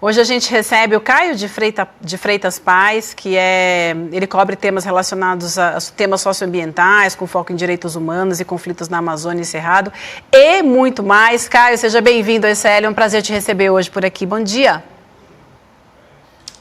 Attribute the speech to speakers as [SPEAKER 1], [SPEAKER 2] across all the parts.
[SPEAKER 1] Hoje a gente recebe o Caio de Freitas Paz, ele cobre temas relacionados a temas socioambientais, com foco em direitos humanos e conflitos na Amazônia e Cerrado, e muito mais. Caio, seja bem-vindo ao ECL, é um prazer te receber hoje por aqui. Bom dia.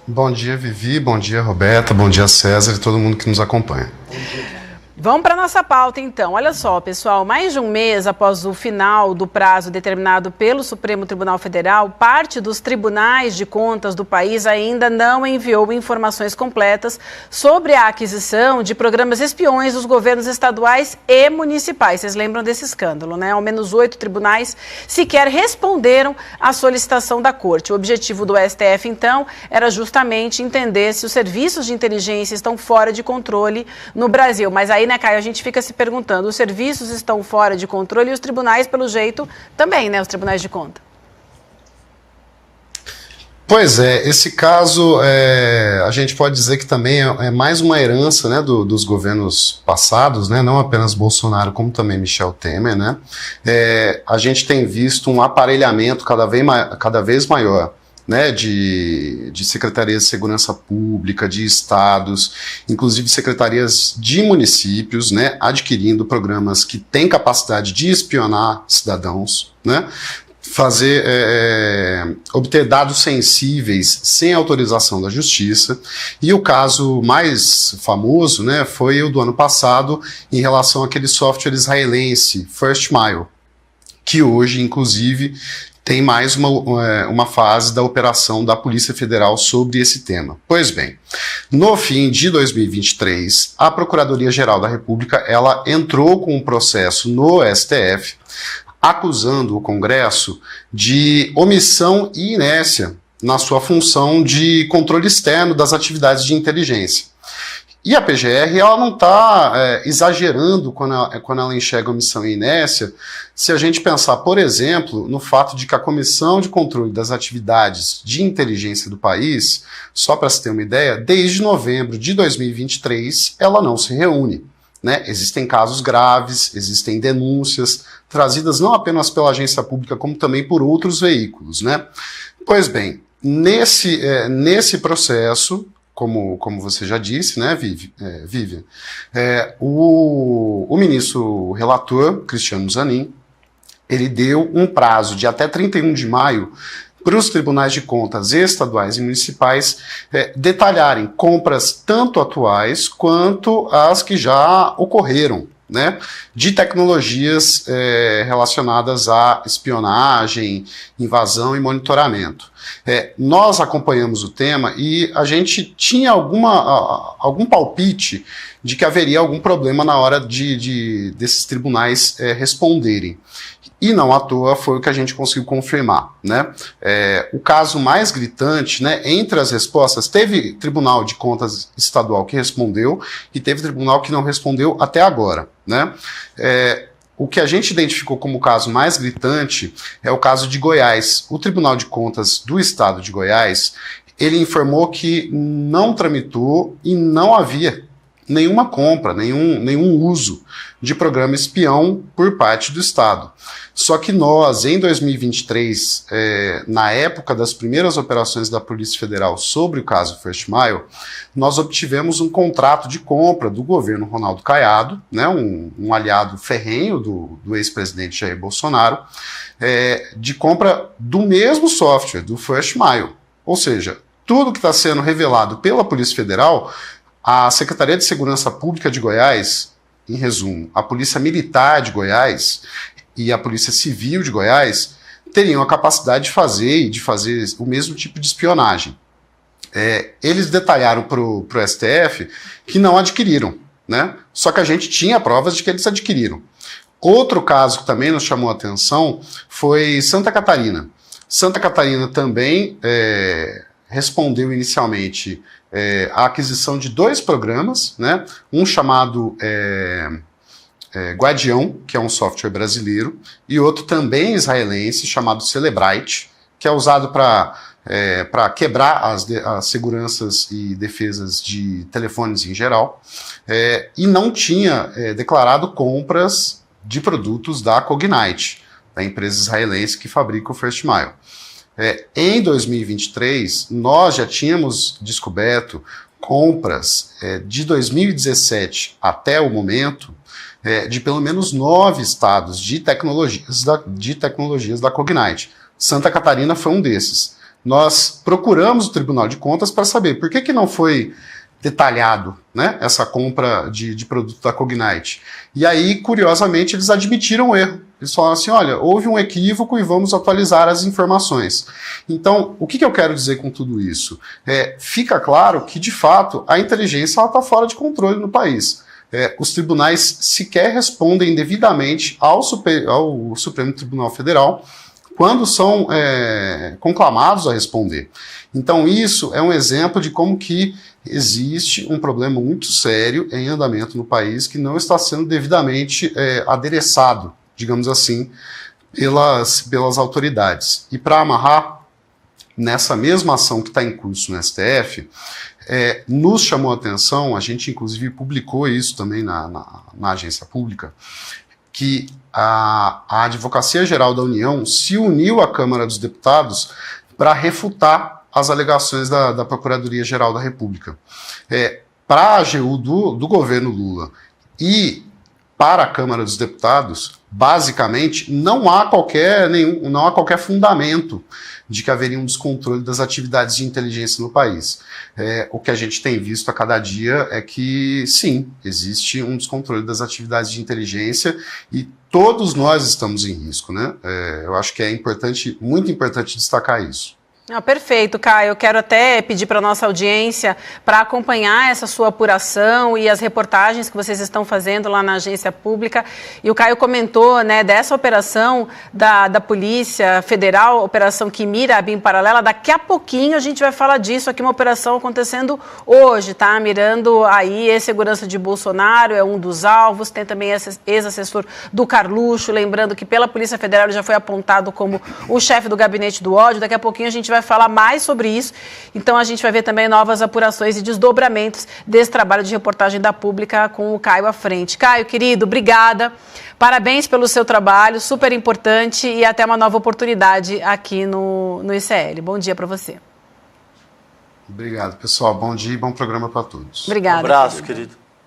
[SPEAKER 2] Bom dia, Vivi, bom dia, Roberta, bom dia, César e todo mundo que nos acompanha.
[SPEAKER 1] Bom dia. Vamos para a nossa pauta, então. Olha só, pessoal, mais de um mês após o final do prazo determinado pelo Supremo Tribunal Federal, parte dos tribunais de contas do país ainda não enviou informações completas sobre a aquisição de programas espiões dos governos estaduais e municipais. Vocês lembram desse escândalo, né? Ao menos 8 tribunais sequer responderam à solicitação da Corte. O objetivo do STF, então, era justamente entender se os serviços de inteligência estão fora de controle no Brasil. Mas aí, né, Caio, a gente fica se perguntando, os serviços estão fora de controle e os tribunais, pelo jeito, também, né, os tribunais de conta.
[SPEAKER 2] Pois é, esse caso, a gente pode dizer que também é mais uma herança, né, dos governos passados, né, não apenas Bolsonaro, como também Michel Temer, né. A gente tem visto um aparelhamento cada vez maior, né, de secretarias de segurança pública, de estados, inclusive secretarias de municípios, né, adquirindo programas que têm capacidade de espionar cidadãos, né, obter dados sensíveis sem autorização da justiça. E o caso mais famoso, né, foi o do ano passado em relação àquele software israelense First Mile, que hoje, inclusive, tem mais uma fase da operação da Polícia Federal sobre esse tema. Pois bem, no fim de 2023, a Procuradoria-Geral da República ela entrou com um processo no STF, acusando o Congresso de omissão e inércia na sua função de controle externo das atividades de inteligência. E a PGR ela não está exagerando quando ela enxerga omissão e inércia, se a gente pensar, por exemplo, no fato de que a Comissão de Controle das Atividades de Inteligência do país, só para se ter uma ideia, desde novembro de 2023, ela não se reúne, né? Existem casos graves, existem denúncias, trazidas não apenas pela agência pública, como também por outros veículos, né? Pois bem, nesse processo, como você já disse, né, Vivian, o ministro relator, Cristiano Zanin, ele deu um prazo de até 31 de maio para os tribunais de contas estaduais e municipais detalharem compras tanto atuais quanto as que já ocorreram, né, de tecnologias relacionadas à espionagem, invasão e monitoramento. Nós acompanhamos o tema e a gente tinha algum palpite de que haveria algum problema na hora desses tribunais responderem. E não à toa foi o que a gente conseguiu confirmar, né? O caso mais gritante, né, entre as respostas, teve Tribunal de Contas Estadual que respondeu e teve tribunal que não respondeu até agora, né? O que a gente identificou como o caso mais gritante é o caso de Goiás. O Tribunal de Contas do Estado de Goiás, ele informou que não tramitou e não havia nenhuma compra, nenhum uso de programa espião por parte do Estado. Só que nós, em 2023, na época das primeiras operações da Polícia Federal sobre o caso First Mile, nós obtivemos um contrato de compra do governo Ronaldo Caiado, né, um aliado ferrenho do ex-presidente Jair Bolsonaro, de compra do mesmo software, do First Mile. Ou seja, tudo que está sendo revelado pela Polícia Federal, a Secretaria de Segurança Pública de Goiás, em resumo, a Polícia Militar de Goiás e a Polícia Civil de Goiás teriam a capacidade de fazer o mesmo tipo de espionagem. Eles detalharam para o STF que não adquiriram, né? Só que a gente tinha provas de que eles adquiriram. Outro caso que também nos chamou a atenção foi Santa Catarina. Santa Catarina também respondeu inicialmente a aquisição de 2 programas, né? Um chamado Guardião, que é um software brasileiro, e outro também israelense, chamado Celebrite, que é usado para quebrar as seguranças e defesas de telefones em geral, e não tinha declarado compras de produtos da Cognite, da empresa israelense que fabrica o First Mile. Em 2023, nós já tínhamos descoberto compras de 2017 até o momento de pelo menos 9 estados de tecnologias da Cognite. Santa Catarina foi um desses. Nós procuramos o Tribunal de Contas para saber por que não foi detalhado, né, essa compra de produto da Cognite. E aí, curiosamente, eles admitiram o erro. Eles falaram assim, olha, houve um equívoco e vamos atualizar as informações. Então, o que eu quero dizer com tudo isso? Fica claro que, de fato, a inteligência está fora de controle no país. Os tribunais sequer respondem devidamente ao Supremo Tribunal Federal quando são conclamados a responder. Então, isso é um exemplo de como que existe um problema muito sério em andamento no país que não está sendo devidamente adereçado, digamos assim, pelas autoridades. E para amarrar, nessa mesma ação que está em curso no STF, nos chamou a atenção, a gente inclusive publicou isso também na agência pública, que a Advocacia Geral da União se uniu à Câmara dos Deputados para refutar as alegações da Procuradoria-Geral da República. Para a AGU do governo Lula e para a Câmara dos Deputados, basicamente, não há qualquer fundamento de que haveria um descontrole das atividades de inteligência no país. O que a gente tem visto a cada dia é que, sim, existe um descontrole das atividades de inteligência e todos nós estamos em risco, né? Eu acho que é muito importante destacar isso.
[SPEAKER 1] Perfeito, Caio. Eu quero até pedir para a nossa audiência para acompanhar essa sua apuração e as reportagens que vocês estão fazendo lá na agência pública. E o Caio comentou, né, dessa operação da Polícia Federal, operação que mira a BIM paralela. Daqui a pouquinho a gente vai falar disso aqui, uma operação acontecendo hoje, tá? Mirando aí ex-segurança de Bolsonaro, é um dos alvos. Tem também ex-assessor do Carluxo, lembrando que pela Polícia Federal ele já foi apontado como o chefe do gabinete do ódio. Daqui a pouquinho a gente vai falar mais sobre isso, então a gente vai ver também novas apurações e desdobramentos desse trabalho de reportagem da Pública com o Caio à frente. Caio, querido, obrigada, parabéns pelo seu trabalho, super importante e até uma nova oportunidade aqui no ICL. Bom dia para você.
[SPEAKER 2] Obrigado, pessoal. Bom dia e bom programa para todos.
[SPEAKER 1] Obrigada.
[SPEAKER 3] Um abraço, querido.